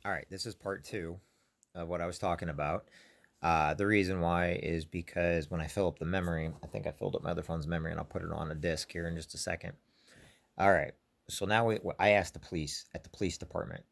All right, this is part two of what I was talking about. The reason why is because when I fill up the memory, I think I filled up my other phone's memory, and I'll put it on a disk here in just a second. All right, so now I asked the police at the police department.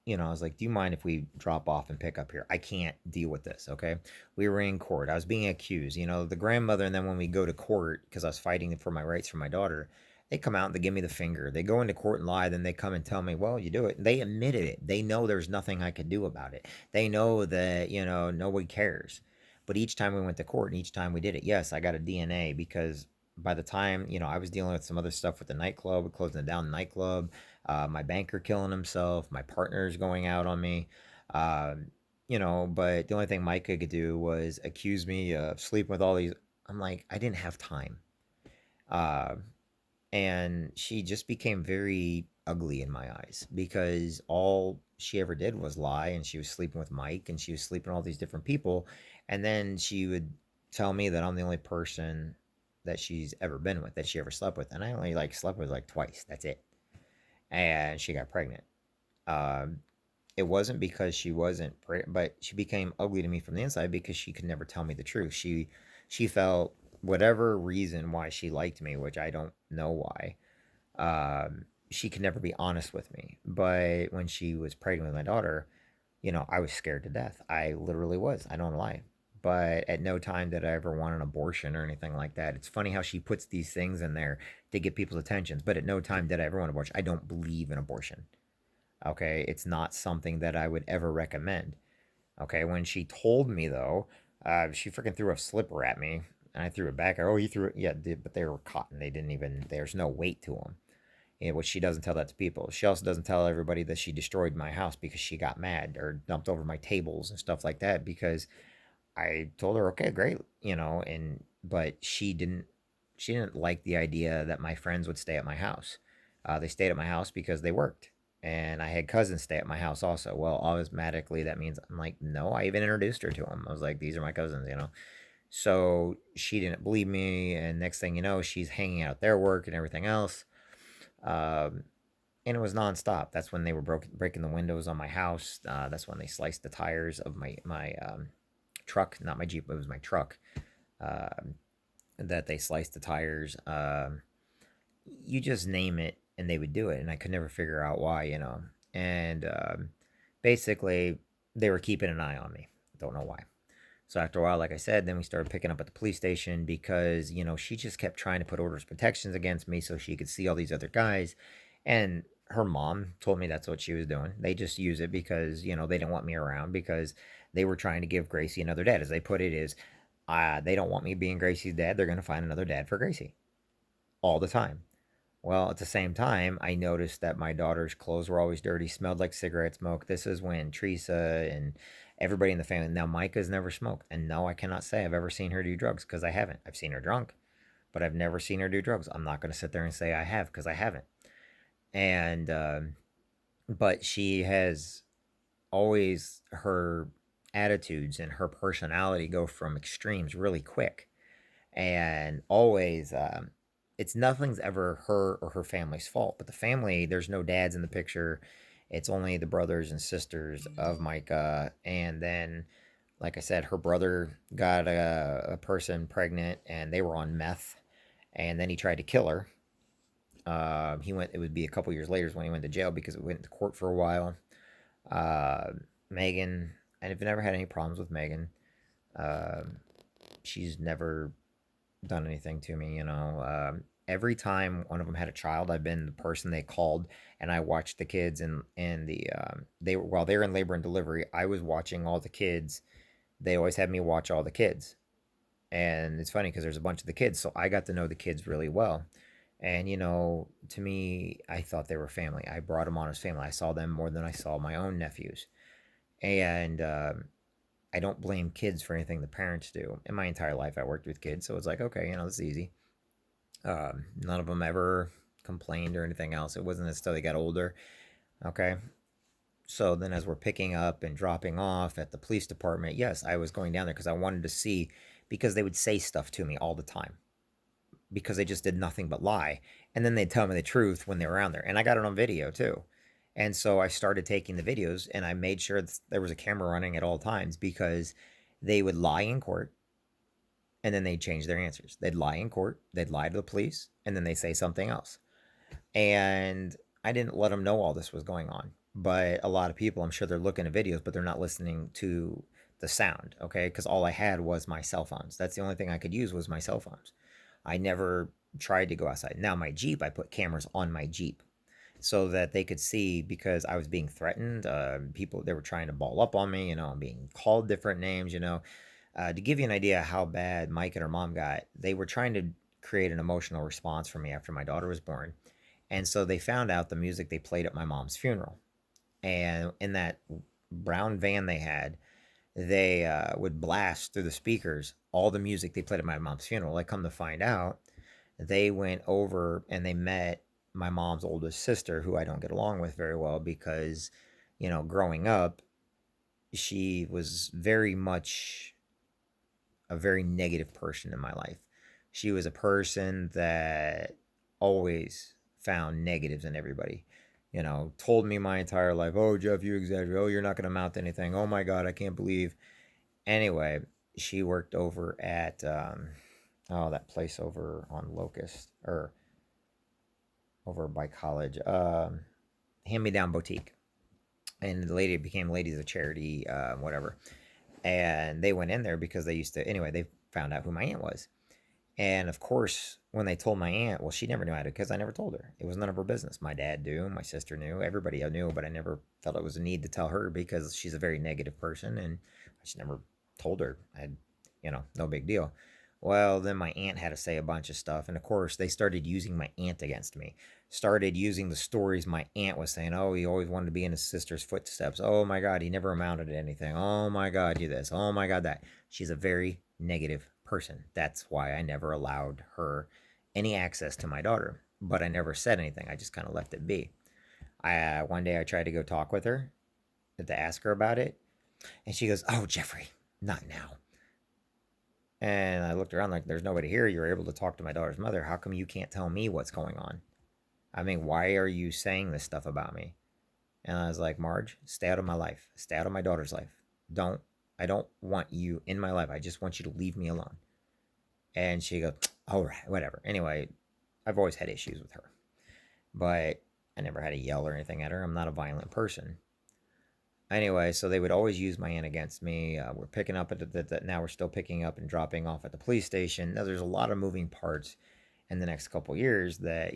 I was like, "Do you mind if we drop off and pick up here? I can't deal with this." Okay, we were in court. I was being accused. The grandmother, and then when we go to court because I was fighting for my rights for my daughter, they come out and they give me the finger. They go into court and lie, then they come and tell me, "Well, you do it." They admitted it. They know there's nothing I could do about it. They know that nobody cares. But each time we went to court and each time we did it, yes, I got a DNA because by the time I was dealing with some other stuff with the nightclub, closing down the nightclub, my banker killing himself, my partner's going out on me. But the only thing Micah could do was accuse me of sleeping with all these. I'm like, I didn't have time. Uh, and she just became very ugly in my eyes because all she ever did was lie, and she was sleeping with Mike, and she was sleeping with all these different people. And then she would tell me that I'm the only person that she's ever been with, that she ever slept with. And I only slept with twice. That's it. And she got pregnant. Um, it wasn't because she wasn't pregnant, but she became ugly to me from the inside because she could never tell me the truth. She felt whatever reason why she liked me, which I don't know why. She could never be honest with me. But when she was pregnant with my daughter, I was scared to death. I literally was. I don't lie. But at no time did I ever want an abortion or anything like that. It's funny how she puts these things in there to get people's attention. But at no time did I ever want an abortion. I don't believe in abortion. Okay, it's not something that I would ever recommend. Okay, when she told me though, she freaking threw a slipper at me, and I threw it back. Oh, you threw it? Yeah, but they were cotton. They didn't even. There's no weight to them. Which she doesn't tell that to people. She also doesn't tell everybody that she destroyed my house because she got mad or dumped over my tables and stuff like that because I told her, okay, great, and but she didn't like the idea that my friends would stay at my house. They stayed at my house because they worked. And I had cousins stay at my house also. Well, automatically that means I'm like, no, I even introduced her to them. I was like, these are my cousins. So she didn't believe me. And next thing you know, she's hanging out their work and everything else. Um, and it was nonstop. That's when they were breaking the windows on my house. That's when they sliced the tires of my truck, not my Jeep, but it was my truck. Um, that they sliced the tires. You just name it, and they would do it, and I could never figure out why. And basically, they were keeping an eye on me. Don't know why. So after a while, like I said, then we started picking up at the police station because she just kept trying to put orders of protections against me so she could see all these other guys, and her mom told me that's what she was doing. They just use it because they didn't want me around because they were trying to give Gracie another dad, as they put it. Is they don't want me being Gracie's dad. They're going to find another dad for Gracie all the time. Well, at the same time, I noticed that my daughter's clothes were always dirty, smelled like cigarette smoke. This is when Teresa and everybody in the family. Now, Micah's never smoked. And no, I cannot say I've ever seen her do drugs because I haven't. I've seen her drunk, but I've never seen her do drugs. I'm not going to sit there and say I have because I haven't. And, but she has always, her attitudes and her personality go from extremes really quick. And always, it's nothing's ever her or her family's fault. But the family, there's no dads in the picture. It's only the brothers and sisters of Micah. And then, like I said, her brother got a person pregnant, and they were on meth. And then he tried to kill her. He went. It would be a couple years later when he went to jail because it went to court for a while. Uh, Megan, I've never had any problems with Megan. Uh, she's never done anything to me. Every time one of them had a child, I've been the person they called, and I watched the kids, and they were while they were in labor and delivery. I was watching all the kids. They always had me watch all the kids, and it's funny because there's a bunch of the kids, so I got to know the kids really well. And to me, I thought they were family. I brought them on as family. I saw them more than I saw my own nephews, and I don't blame kids for anything the parents do. In my entire life, I worked with kids, so it's like, okay, this is easy. None of them ever complained or anything else. It wasn't until they got older. Okay. So then, as we're picking up and dropping off at the police department, yes, I was going down there because I wanted to see, because they would say stuff to me all the time because they just did nothing but lie. And then they'd tell me the truth when they were around there. And I got it on video too. And so I started taking the videos and I made sure that there was a camera running at all times because they would lie in court and then they'd change their answers. They'd lie in court, they'd lie to the police, and then they say something else. And I didn't let them know all this was going on. But a lot of people, I'm sure they're looking at videos, but they're not listening to the sound, okay? Because all I had was my cell phones. That's the only thing I could use was my cell phones. I never tried to go outside. Now, my Jeep, I put cameras on my Jeep so that they could see because I was being threatened. People, they were trying to ball up on me, I'm being called different names, To give you an idea how bad Mike and her mom got, they were trying to create an emotional response for me after my daughter was born. And so they found out the music they played at my mom's funeral. And in that brown van they had, they would blast through the speakers all the music they played at my mom's funeral. I come to find out, they went over and they met my mom's oldest sister, who I don't get along with very well because, growing up, she was very much a very negative person in my life. She was a person that always found negatives in everybody. Told me my entire life, oh, Jeff, you exaggerate. Oh, you're not going to amount to anything. Oh, my God, I can't believe. Anyway, she worked over at, that place over on Locust, or over by college, Hand Me Down Boutique. And the lady became Ladies of Charity, whatever. And they went in there because they used to, anyway, they found out who my aunt was. And of course, when they told my aunt, well, she never knew how to because I never told her. It was none of her business. My dad knew, my sister knew, everybody knew, but I never felt it was a need to tell her because she's a very negative person and I just never told her. I had, no big deal. Well, then my aunt had to say a bunch of stuff. And of course, they started using my aunt against me. Started using the stories my aunt was saying. Oh, he always wanted to be in his sister's footsteps. Oh my God, he never amounted to anything. Oh my God, you this. Oh my God, that. She's a very negative person. That's why I never allowed her any access to my daughter. But I never said anything. I just kind of left it be. One day I tried to go talk with her to ask her about it. And she goes, oh, Jeffrey, not now. And I looked around like, there's nobody here. You're able to talk to my daughter's mother. How come you can't tell me what's going on? I mean, why are you saying this stuff about me? And I was like, Marge, stay out of my life. Stay out of my daughter's life. Don't, I don't want you in my life. I just want you to leave me alone. And she goes, all right, whatever. Anyway, I've always had issues with her, but I never had to yell or anything at her. I'm not a violent person. Anyway, so they would always use my aunt against me. We're picking up at now we're still picking up and dropping off at the police station. Now there's a lot of moving parts in the next couple years that,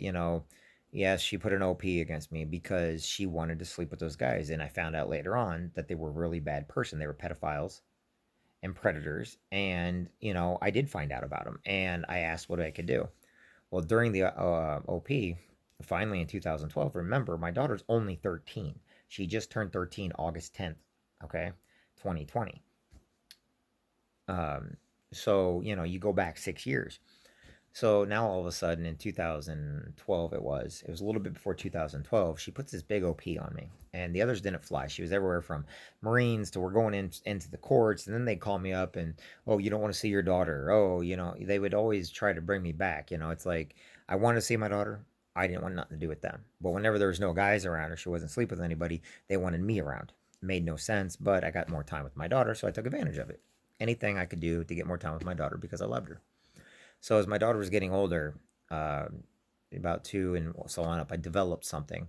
yes, she put an OP against me because she wanted to sleep with those guys. And I found out later on that they were a really bad person. They were pedophiles and predators. And, I did find out about them and I asked what I could do. Well, during the OP, finally in 2012, remember, my daughter's only 13. She just turned 13 August 10th, okay, 2020. Um, so, you go back 6 years. So now all of a sudden in 2012, it was a little bit before 2012, she puts this big OP on me. And the others didn't fly. She was everywhere from Marines to we're going into the courts. And then they'd call me up and, oh, you don't want to see your daughter. Oh, they would always try to bring me back. It's like, I wanted to see my daughter. I didn't want nothing to do with them. But whenever there was no guys around or she wasn't sleeping with anybody, they wanted me around. It made no sense, but I got more time with my daughter, so I took advantage of it. Anything I could do to get more time with my daughter because I loved her. So as my daughter was getting older, uh, about two and so on up, I developed something.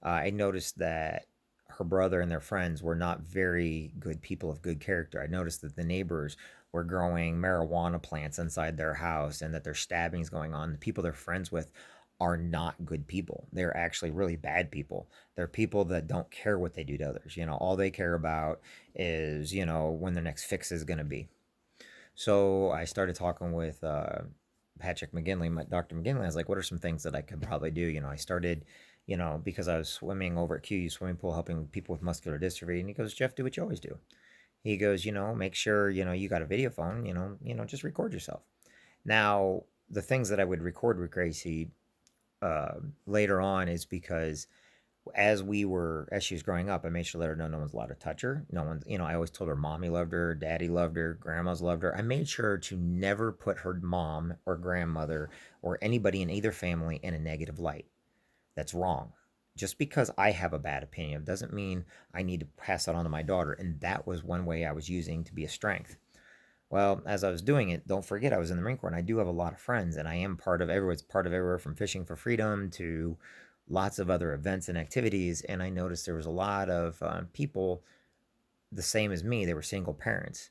I noticed that her brother and their friends were not very good people of good character. I noticed that the neighbors were growing marijuana plants inside their house and that there's stabbings going on. The people they're friends with are not good people. They're actually really bad people. They're people that don't care what they do to others. All they care about is, when their next fix is going to be. So I started talking with Patrick McGinley, Dr. McGinley. I was like, what are some things that I could probably do? I started, because I was swimming over at QU swimming pool helping people with muscular dystrophy. And he goes, Jeff, do what you always do. He goes, make sure, you got a video phone, just record yourself. Now, the things that I would record with Gracie later on is because as she was growing up, I made sure to let her know no one's allowed to touch her. No one's, I always told her mommy loved her, daddy loved her, grandma's loved her. I made sure to never put her mom or grandmother or anybody in either family in a negative light. That's wrong. Just because I have a bad opinion doesn't mean I need to pass it on to my daughter. And that was one way I was using to be a strength. Well, as I was doing it, don't forget I was in the Marine Corps and I do have a lot of friends and I am part of everywhere. It's part of everywhere from Fishing for Freedom to lots of other events and activities. And I noticed there was a lot of people the same as me. They were single parents.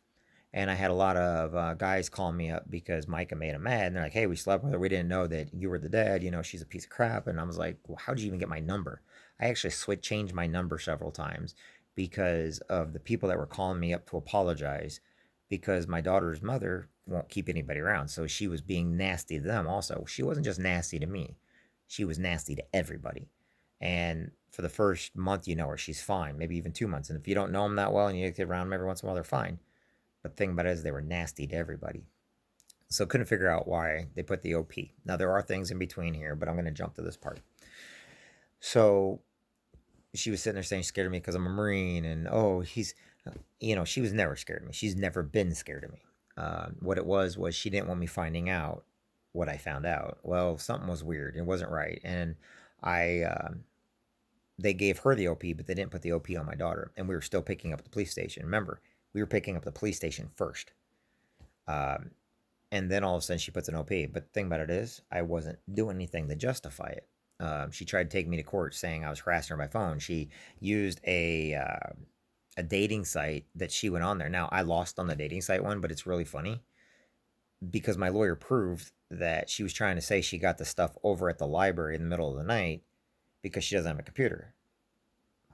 And I had a lot of guys calling me up because Micah made them mad. And they're like, hey, we slept with her. We didn't know that you were the dad. You know, she's a piece of crap. And I was like, well, how'd you even get my number? I actually changed my number several times because of the people that were calling me up to apologize because my daughter's mother won't keep anybody around. So she was being nasty to them also. She wasn't just nasty to me, she was nasty to everybody. And for the first month, you know her, she's fine, maybe even 2 months. And if you don't know them that well and you get around them every once in a while, they're fine. But the thing about it is they were nasty to everybody. So couldn't figure out why they put the OP. Now there are things in between here, but I'm going to jump to this part. So she was sitting there saying she's scared of me because I'm a Marine, and oh, she was never scared of me. She's never been scared of me. What it was she didn't want me finding out what I found out. Well, something was weird. It wasn't right, and I they gave her the OP, but they didn't put the OP on my daughter, and we were still picking up at the police station. Remember, we were picking up the police station first. Um, and then all of a sudden she puts an OP. But the thing about it is, I wasn't doing anything to justify it. She tried to take me to court saying I was harassing her by phone. She used a dating site that she went on there. Now I lost on the dating site one, but it's really funny because my lawyer proved that she was trying to say she got the stuff over at the library in the middle of the night because she doesn't have a computer.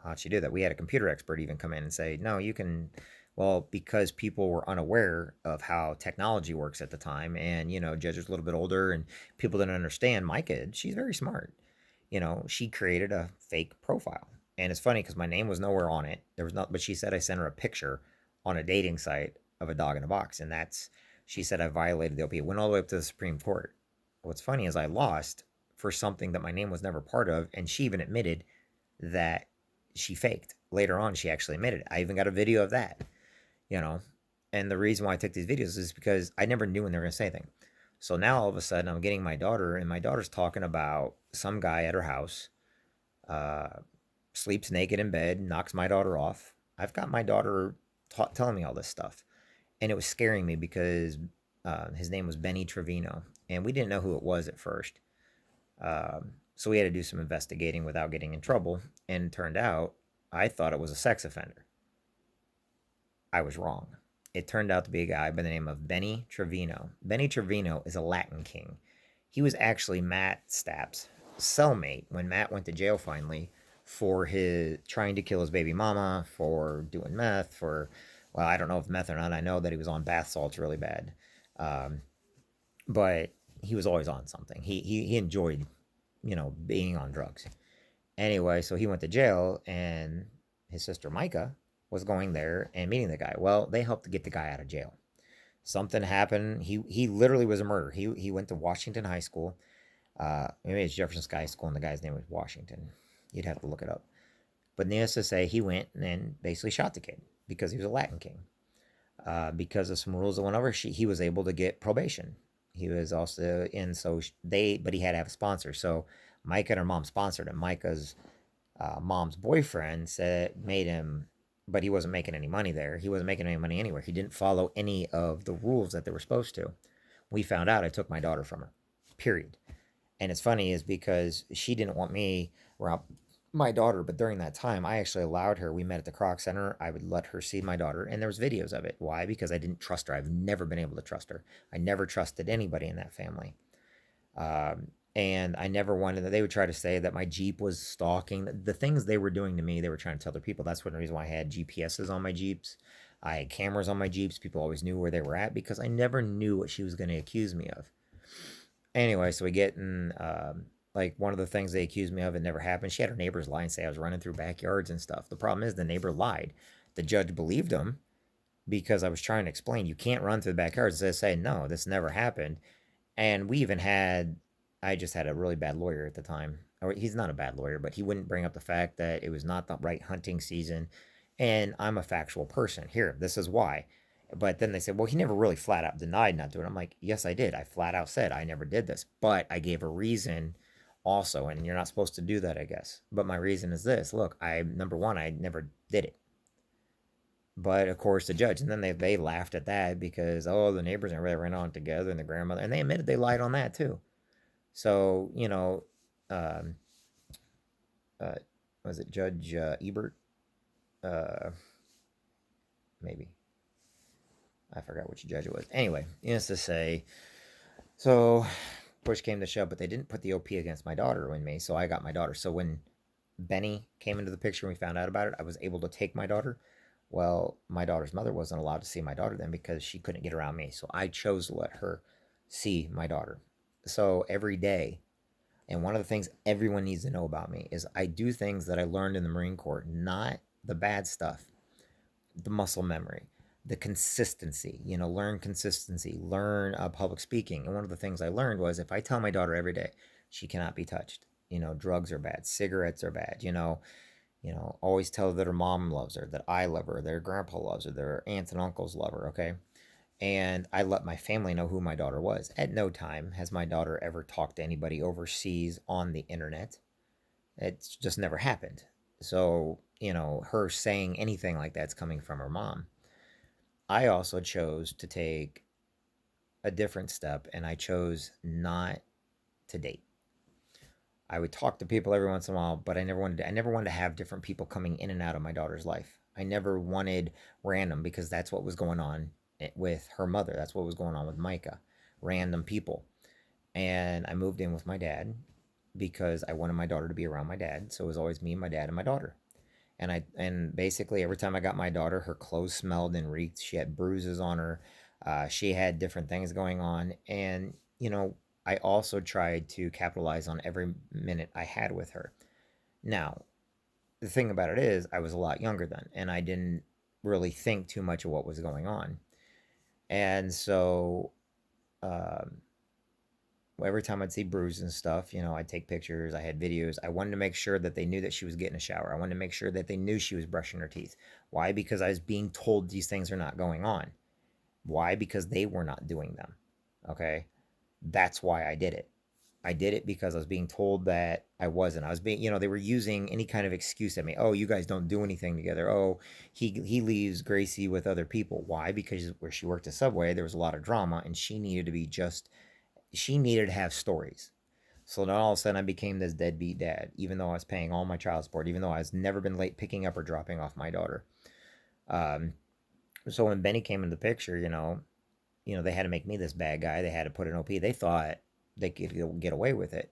How'd she do that? We had a computer expert even come in and say, no, you can. Well, because people were unaware of how technology works at the time, and Judge was a little bit older, and people didn't understand. My kid, she's very smart. She created a fake profile, and it's funny because my name was nowhere on it. There was not, but she said I sent her a picture on a dating site of a dog in a box, and she said I violated the OP. It went all the way up to the Supreme Court. What's funny is I lost for something that my name was never part of, and she even admitted that she faked. Later on, she actually admitted it. I even got a video of that, you know. And the reason why I took these videos is because I never knew when they were going to say anything. So now all of a sudden, I'm getting my daughter, and my daughter's talking about some guy at her house, uh, sleeps naked in bed, knocks my daughter off. I've got my daughter telling me all this stuff, and it was scaring me because his name was Benny Trevino, and we didn't know who it was at first. So we had to do some investigating without getting in trouble, and it turned out I thought it was a sex offender. I was wrong. It turned out to be a guy by the name of Benny Trevino. Benny Trevino is a Latin king. He was actually Matt Stapp's cellmate when Matt went to jail finally for his trying to kill his baby mama, for doing meth, well, I don't know if meth or not. I know that he was on bath salts really bad. Um, but he was always on something. He enjoyed, being on drugs. Anyway, so he went to jail, and his sister Micah was going there and meeting the guy. Well, they helped to get the guy out of jail. Something happened. He literally was a murderer. He went to Washington High School. Maybe it's Jefferson High School, and the guy's name was Washington. You'd have to look it up. But needless to say, he went and basically shot the kid because he was a Latin king. Because of some rules that went over, he was able to get probation. He was also in, but he had to have a sponsor. So Micah and her mom sponsored him. Micah's mom's boyfriend made him, but he wasn't making any money there. He wasn't making any money anywhere. He didn't follow any of the rules that they were supposed to. We found out. I took my daughter from her. Period. And it's funny is because she didn't want me around my daughter, but during that time, I actually allowed her. We met at the Croc Center. I would let her see my daughter, and there was videos of it. Why? Because I didn't trust her. I've never been able to trust her. I never trusted anybody in that family. And I never wanted that. They would try to say that my Jeep was stalking. The things they were doing to me, they were trying to tell other people. That's one reason why I had GPSs on my Jeeps. I had cameras on my Jeeps. People always knew where they were at because I never knew what she was going to accuse me of. Anyway, so we get in, like one of the things they accused me of, it never happened. She had her neighbors lie and say I was running through backyards and stuff. The problem is the neighbor lied. The judge believed him because I was trying to explain you can't run through the backyards. They say no, this never happened. And I just had a really bad lawyer at the time. Or he's not a bad lawyer, but he wouldn't bring up the fact that it was not the right hunting season. And I'm a factual person. Here, this is why. But then they said, well, he never really flat out denied not doing it. I'm like, yes, I did. I flat out said I never did this. But I gave a reason also, and you're not supposed to do that, I guess. But my reason is this: look, I number one, I never did it, but of course the judge, and then they laughed at that because oh the neighbors and everybody ran on together and the grandmother, and they admitted they lied on that too. So um, uh, was it Judge Ebert? Uh, Maybe I forgot which judge it was. Anyway, needless to say, so push came to shove, but they didn't put the OP against my daughter and me, so I got my daughter. So when Benny came into the picture and we found out about it, I was able to take my daughter. Well, my daughter's mother wasn't allowed to see my daughter then because she couldn't get around me. So I chose to let her see my daughter. So every day, and one of the things everyone needs to know about me is I do things that I learned in the Marine Corps, not the bad stuff, the muscle memory, the consistency, learn consistency, learn public speaking. And one of the things I learned was if I tell my daughter every day she cannot be touched, drugs are bad, cigarettes are bad, always tell her that her mom loves her, that I love her, that her grandpa loves her, that her aunts and uncles love her, okay? And I let my family know who my daughter was. At no time has my daughter ever talked to anybody overseas on the internet. It's just never happened. So, her saying anything like that's coming from her mom. I also chose to take a different step and I chose not to date. I would talk to people every once in a while, but I never wanted to have different people coming in and out of my daughter's life. I never wanted random because that's what was going on with her mother. That's what was going on with Micah. Random people. And I moved in with my dad because I wanted my daughter to be around my dad. So it was always me, my dad, and my daughter. And basically every time I got my daughter, her clothes smelled and reeked. She had bruises on her. She had different things going on, and I also tried to capitalize on every minute I had with her. Now, the thing about it is, I was a lot younger then, and I didn't really think too much of what was going on, and so um, every time I'd see bruises and stuff, I'd take pictures. I had videos. I wanted to make sure that they knew that she was getting a shower. I wanted to make sure that they knew she was brushing her teeth. Why? Because I was being told these things are not going on. Why? Because they were not doing them. Okay. That's why I did it. I did it because I was being told that I wasn't. I was being, they were using any kind of excuse at me. Oh, you guys don't do anything together. Oh, he leaves Gracie with other people. Why? Because where she worked at Subway, there was a lot of drama, and she needed to have stories. So then all of a sudden I became this deadbeat dad, even though I was paying all my child support, even though I was never been late picking up or dropping off my daughter. Um, so when Benny came into the picture, they had to make me this bad guy. They had to put an OP. They thought they could get away with it.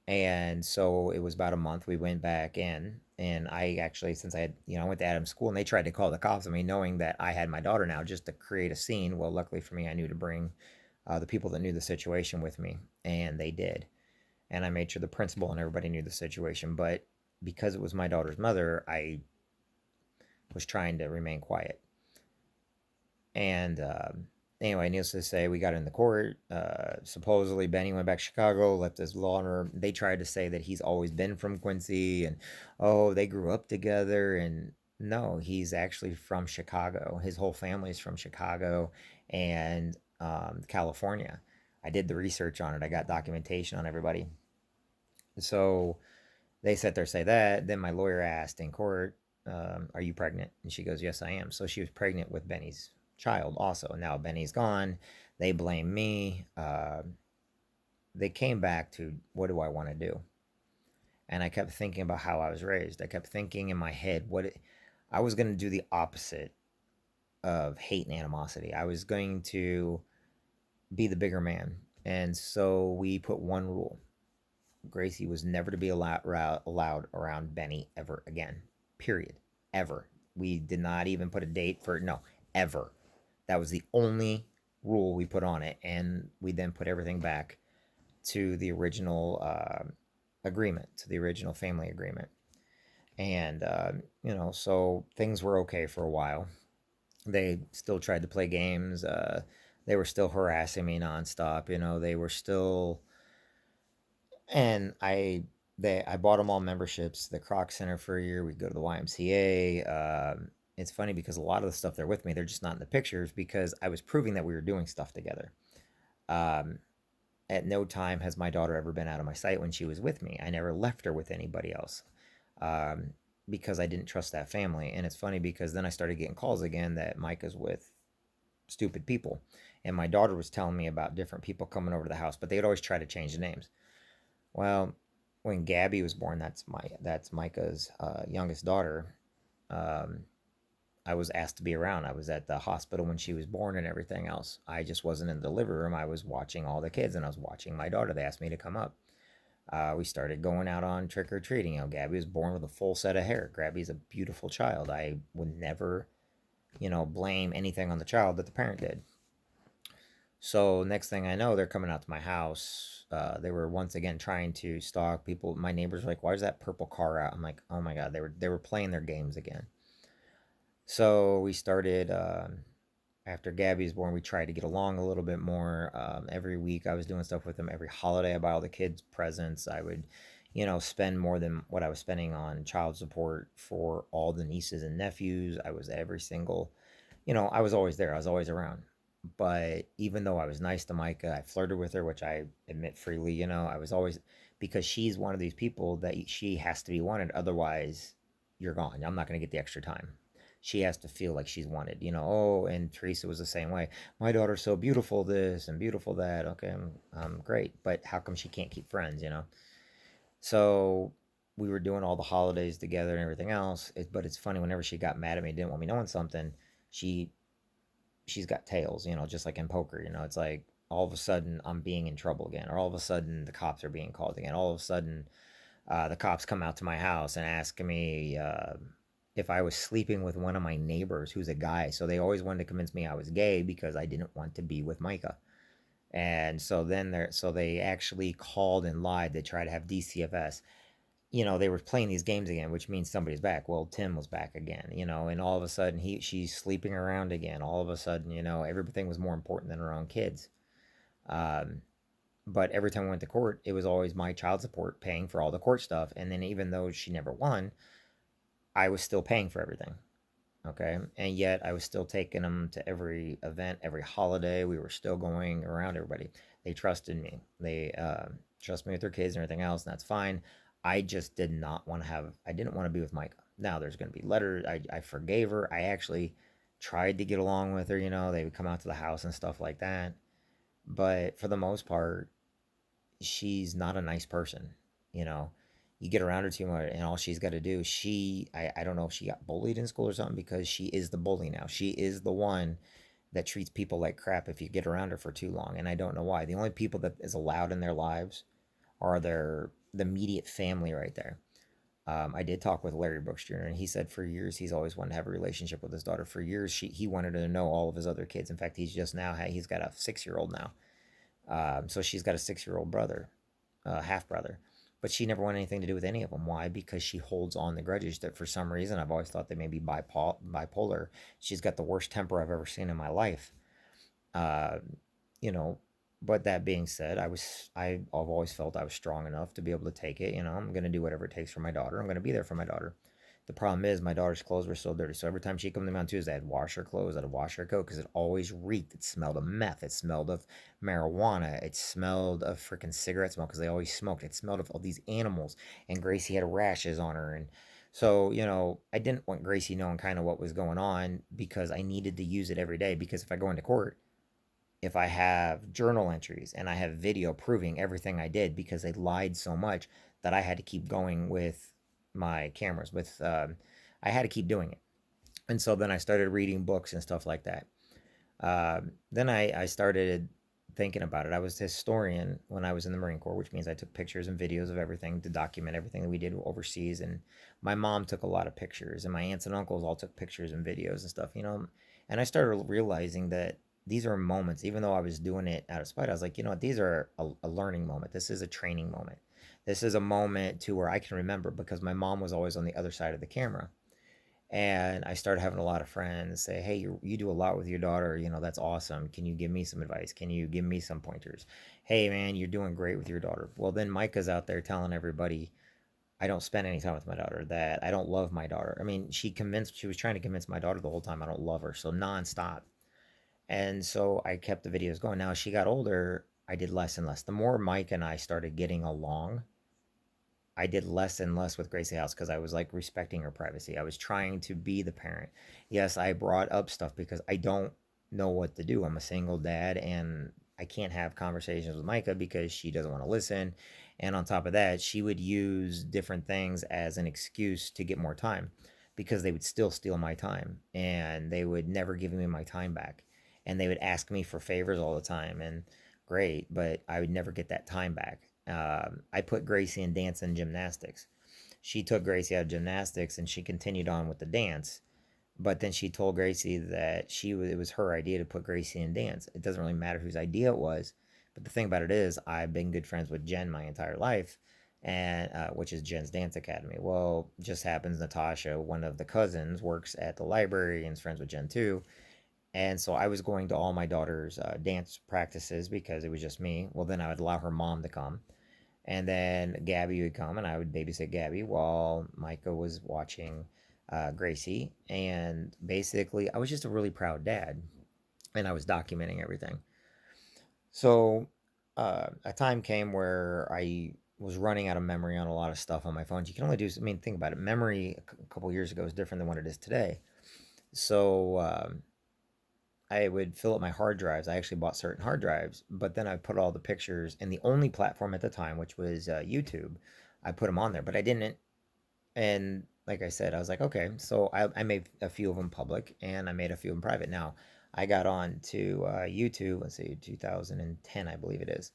And so it was about a month. We went back in, and I actually, since I had, I went to Adams School, and they tried to call the cops on me, knowing that I had my daughter now, just to create a scene. Well, luckily for me, I knew to bring the people that knew the situation with me, and they did. And I made sure the principal and everybody knew the situation. But because it was my daughter's mother, I was trying to remain quiet. And anyway, needless to say, we got in the court. Supposedly, Benny went back to Chicago, left his lawyer. They tried to say that he's always been from Quincy, and oh, they grew up together. And no, he's actually from Chicago. His whole family is from Chicago and California. I did the research on it. I got documentation on everybody. So they sat there say that. Then my lawyer asked in court, "Are you pregnant?" And she goes, "Yes, I am." So she was pregnant with Benny's child also. Now Benny's gone. They blame me. They came back to what do I want to do? And I kept thinking about how I was raised. I kept thinking in my head I was going to do the opposite of hate and animosity. I was going to be the bigger man. And so we put one rule: Gracie was never to be allowed around Benny ever again. Period. Ever. We did not even put a date for it. No, ever. That was the only rule we put on it, and we then put everything back to the original agreement, to the original family agreement. And so things were okay for a while. They still tried to play games. They were still harassing me nonstop. They were still, and I bought them all memberships. The Croc Center for a year. We'd go to the YMCA. It's funny because a lot of the stuff they're with me, they're just not in the pictures because I was proving that we were doing stuff together. Um, At no time has my daughter ever been out of my sight when she was with me. I never left her with anybody else, um, because I didn't trust that family. And it's funny because then I started getting calls again that Micah's with stupid people. And my daughter was telling me about different people coming over to the house, but they'd always try to change the names. Well, when Gabby was born, that's Micah's youngest daughter. Um, I was asked to be around. I was at the hospital when she was born and everything else. I just wasn't in the delivery room. I was watching all the kids and I was watching my daughter. They asked me to come up. We started going out on trick or treating. Gabby was born with a full set of hair. Gabby's a beautiful child. I would never, blame anything on the child that the parent did. So next thing I know, they're coming out to my house. They were once again trying to stalk people. My neighbors were like, "Why is that purple car out?" I'm like, "Oh my god!" They were playing their games again. So we started. After Gabby was born, we tried to get along a little bit more. Every week, I was doing stuff with them. Every holiday, I buy all the kids presents. I would, spend more than what I was spending on child support for all the nieces and nephews. I was every single, I was always there. I was always around. But even though I was nice to Micah, I flirted with her, which I admit freely. I was always, because she's one of these people that she has to be wanted. Otherwise, you're gone. I'm not going to get the extra time. She has to feel like she's wanted. Oh, and Teresa was the same way. My daughter's so beautiful, this and beautiful that. Okay, I'm great. But how come she can't keep friends? So we were doing all the holidays together and everything else. But it's funny, whenever she got mad at me, didn't want me knowing something, she she's got tails, just like in poker. It's like all of a sudden I'm being in trouble again, or all of a sudden the cops are being called again. All of a sudden, the cops come out to my house and ask me if I was sleeping with one of my neighbors who's a guy. So they always wanted to convince me I was gay because I didn't want to be with Micah. And so they actually called and lied. They tried to have DCFS. They were playing these games again, which means somebody's back. Well, Tim was back again, and all of a sudden she's sleeping around again. All of a sudden, everything was more important than her own kids. Um, but every time we went to court, it was always my child support paying for all the court stuff. And then even though she never won, I was still paying for everything. Okay. And yet I was still taking them to every event, every holiday. We were still going around everybody. They trusted me. They trust me with their kids and everything else. And that's fine. I just did not want to I didn't want to be with Micah. Now there's going to be letters. I forgave her. I actually tried to get along with her. They would come out to the house and stuff like that. But for the most part, she's not a nice person. You know, you get around her too much, and all she's got to do. I don't know if she got bullied in school or something, because she is the bully now. She is the one that treats people like crap if you get around her for too long, and I don't know why. The only people that is allowed in their lives are the immediate family right there. I did talk with Larry Brooks Jr. and he said for years he's always wanted to have a relationship with his daughter. For years he wanted to know all of his other kids. In fact, he's got a 6 year old now. So she's got a 6 year old brother, half brother. But she never wanted anything to do with any of them. Why? Because she holds on the grudges that for some reason I've always thought they may be bipolar. She's got the worst temper I've ever seen in my life. Uh, you know, but that being said, I've always felt I was strong enough to be able to take it. I'm gonna do whatever it takes for my daughter. I'm gonna be there for my daughter. The problem is my daughter's clothes were so dirty. So every time she come to me on Tuesday, I'd wash her clothes, I'd wash her coat, because it always reeked. It smelled of meth. It smelled of marijuana. It smelled of freaking cigarette smoke, because they always smoked. It smelled of all these animals. And Gracie had rashes on her. And so, I didn't want Gracie knowing kind of what was going on, because I needed to use it every day. Because if I go into court, if I have journal entries and I have video proving everything I did, because they lied so much that I had to keep going with my cameras. I had to keep doing it. And so then I started reading books and stuff like that. Then I started thinking about it. I was a historian when I was in the Marine Corps, which means I took pictures and videos of everything to document everything that we did overseas. And my mom took a lot of pictures, and my aunts and uncles all took pictures and videos and stuff. And I started realizing that these are moments, even though I was doing it out of spite, I was like, these are a learning moment. This is a training moment. This is a moment to where I can remember, because my mom was always on the other side of the camera. And I started having a lot of friends say, "Hey, you do a lot with your daughter. That's awesome. Can you give me some advice? Can you give me some pointers? Hey, man, you're doing great with your daughter." Well, then Micah's out there telling everybody I don't spend any time with my daughter, that I don't love my daughter. I mean, she was trying to convince my daughter the whole time I don't love her. So nonstop. And so I kept the videos going. Now, as she got older, I did less and less. The more Mike and I started getting along, I did less and less with Gracie House because I was like respecting her privacy. I was trying to be the parent. Yes, I brought up stuff because I don't know what to do. I'm a single dad and I can't have conversations with Micah because she doesn't want to listen. And on top of that, she would use different things as an excuse to get more time because they would still steal my time and they would never give me my time back. And they would ask me for favors all the time. And great, but I would never get that time back. I put Gracie in dance and gymnastics. She took Gracie out of gymnastics and she continued on with the dance. But then she told Gracie that it was her idea to put Gracie in dance. It doesn't really matter whose idea it was. But the thing about it is, I've been good friends with Jen my entire life, and which is Jen's Dance Academy. Well, just happens Natasha, one of the cousins, works at the library and is friends with Jen too. And so I was going to all my daughter's dance practices because it was just me. Well, then I would allow her mom to come. And then Gabby would come and I would babysit Gabby while Micah was watching Gracie. And basically, I was just a really proud dad and I was documenting everything. So a time came where I was running out of memory on a lot of stuff on my phones. You can only do, I mean, think about it. Memory a couple years ago is different than what it is today. So I would fill up my hard drives. I actually bought certain hard drives, but then I put all the pictures in the only platform at the time, which was YouTube. I put them on there, but I didn't. And like I said, I was like, okay, so I made a few of them public and I made a few of them private. Now, I got on to YouTube, let's see, 2010, I believe it is.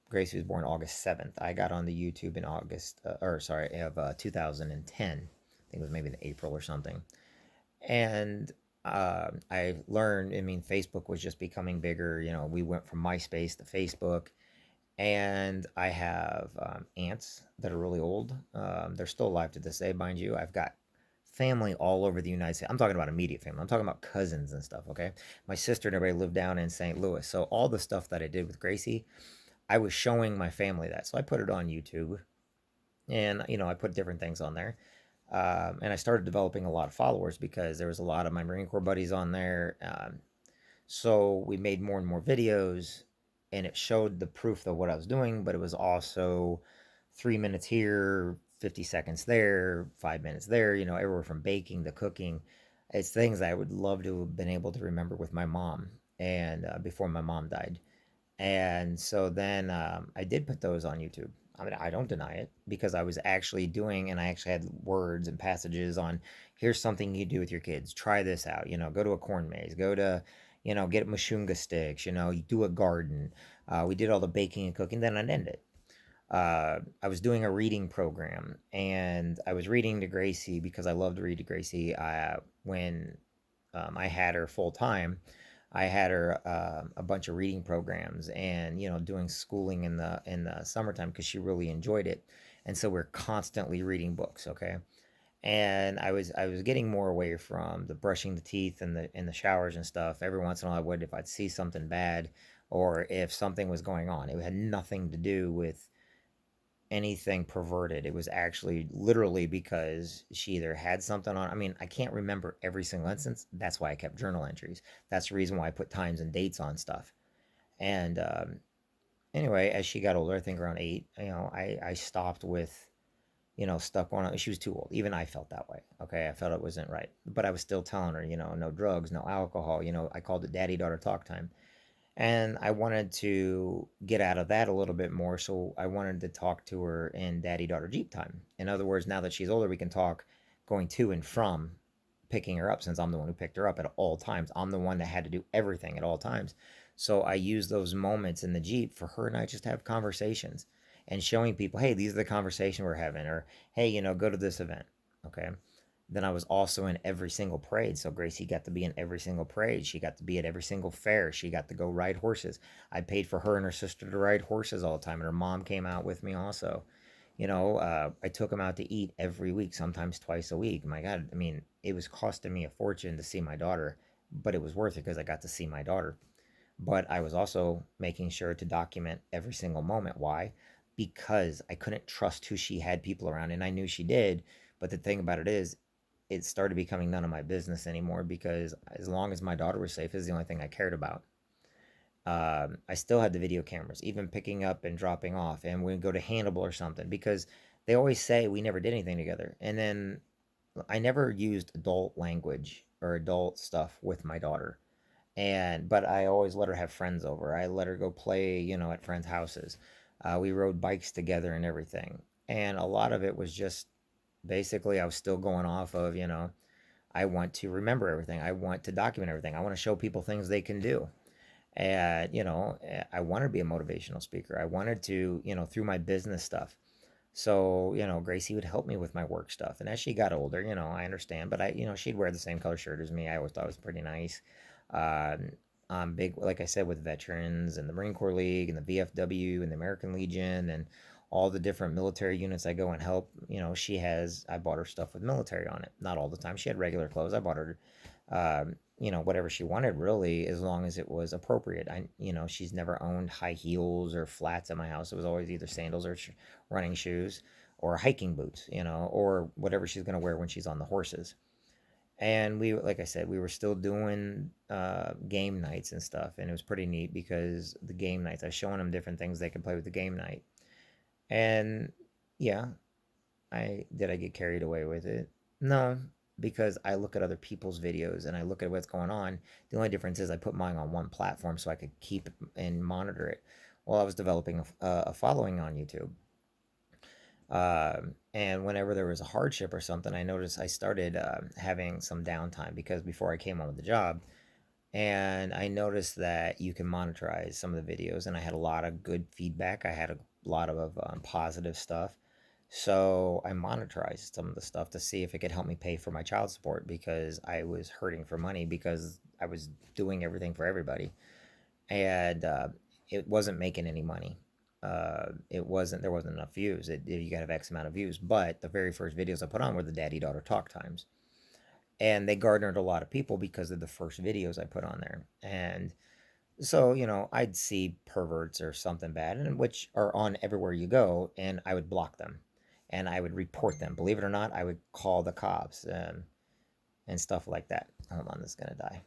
Gracie was born August 7th. I got on the YouTube in August, or sorry, of 2010. I think it was maybe in April or something. And I learned, I mean, Facebook was just becoming bigger. You know, we went from MySpace to Facebook. And I have aunts that are really old. They're still alive to this day, mind you. I've got family all over the United States. I'm talking about immediate family. I'm talking about cousins and stuff, okay? My sister and everybody lived down in St. Louis. So all the stuff that I did with Gracie, I was showing my family that. So I put it on YouTube and, you know, I put different things on there. And I started developing a lot of followers because there was a lot of my Marine Corps buddies on there. So we made more and more videos, and it showed the proof of what I was doing, but it was also 3 minutes here, 50 seconds there, 5 minutes there, you know, everywhere from baking to cooking. It's things I would love to have been able to remember with my mom and before my mom died. And so then I did put those on YouTube. I mean, I don't deny it because I was actually doing, and I actually had words and passages on here's something you do with your kids. Try this out. You know, go to a corn maze, go to, you know, get mashunga sticks, you know, you do a garden. We did all the baking and cooking. Then I'd end it. I was doing a reading program and I was reading to Gracie because I love to read to Gracie. When I had her full time, I had her a bunch of reading programs and you know doing schooling in the summertime because she really enjoyed it, and so we're constantly reading books. Okay, and I was getting more away from the brushing the teeth and the showers and stuff. Every once in a while, I would if I'd see something bad or if something was going on. It had nothing to do with anything perverted. It was actually literally because she either had something on. I mean, I can't remember every single instance. That's why I kept journal entries. That's the reason why I put times and dates on stuff. And anyway, as she got older, I think around 8, you know, I stopped with, you know, stuff going on. She was too old. Even I felt that way. Okay, I felt it wasn't right. But I was still telling her, you know, no drugs, no alcohol. You know, I called it daddy daughter talk time. And I wanted to get out of that a little bit more. So I wanted to talk to her in daddy daughter Jeep time. In other words, now that she's older, we can talk going to and from picking her up since I'm the one who picked her up at all times. I'm the one that had to do everything at all times. So I use those moments in the Jeep for her and I just have conversations and showing people, hey, these are the conversation we're having, or hey, you know, go to this event. Okay. Then I was also in every single parade. So Gracie got to be in every single parade. She got to be at every single fair. She got to go ride horses. I paid for her and her sister to ride horses all the time. And her mom came out with me also. You know, I took them out to eat every week, sometimes twice a week. My God, I mean, it was costing me a fortune to see my daughter, but it was worth it because I got to see my daughter. But I was also making sure to document every single moment. Why? Because I couldn't trust who she had people around, and I knew she did. But the thing about it is, it started becoming none of my business anymore because as long as my daughter was safe is the only thing I cared about. I still had the video cameras, even picking up and dropping off, and we'd go to Hannibal or something because they always say we never did anything together. And then I never used adult language or adult stuff with my daughter. And but I always let her have friends over. I let her go play, at friends' houses. We rode bikes together and everything. And a lot of it was just basically I was still going off of, I want to remember everything. I want to document everything. I want to show people things they can do. And, I wanted to be a motivational speaker. I wanted to, through my business stuff. So, Gracie would help me with my work stuff. And as she got older, I understand, but she'd wear the same color shirt as me. I always thought it was pretty nice. Um, I'm big, like I said, with veterans and the Marine Corps League and the VFW and the American Legion and all the different military units I go and help. I bought her stuff with military on it. Not all the time. She had regular clothes. I bought her, whatever she wanted really, as long as it was appropriate. She's never owned high heels or flats at my house. It was always either sandals or running shoes or hiking boots, or whatever she's going to wear when she's on the horses. And we, like I said, we were still doing game nights and stuff, and it was pretty neat because the game nights, I was showing them different things they could play with the game night. And yeah, I get carried away with it? No, because I look at other people's videos and I look at what's going on. The only difference is I put mine on one platform so I could keep and monitor it while I was developing a following on YouTube. And whenever there was a hardship or something, I noticed I started having some downtime because before I came on with the job, and I noticed that you can monetize some of the videos, and I had a lot of good feedback. I had a lot of positive stuff. So I monetized some of the stuff to see if it could help me pay for my child support because I was hurting for money because I was doing everything for everybody, and it wasn't making any money. There wasn't enough views. You got to have X amount of views. But the very first videos I put on were the daddy daughter talk times, and they garnered a lot of people because of the first videos I put on there. And so, I'd see perverts or something bad, and which are on everywhere you go, and I would block them, and I would report them. Believe it or not, I would call the cops and stuff like that. Hold on, this is gonna die.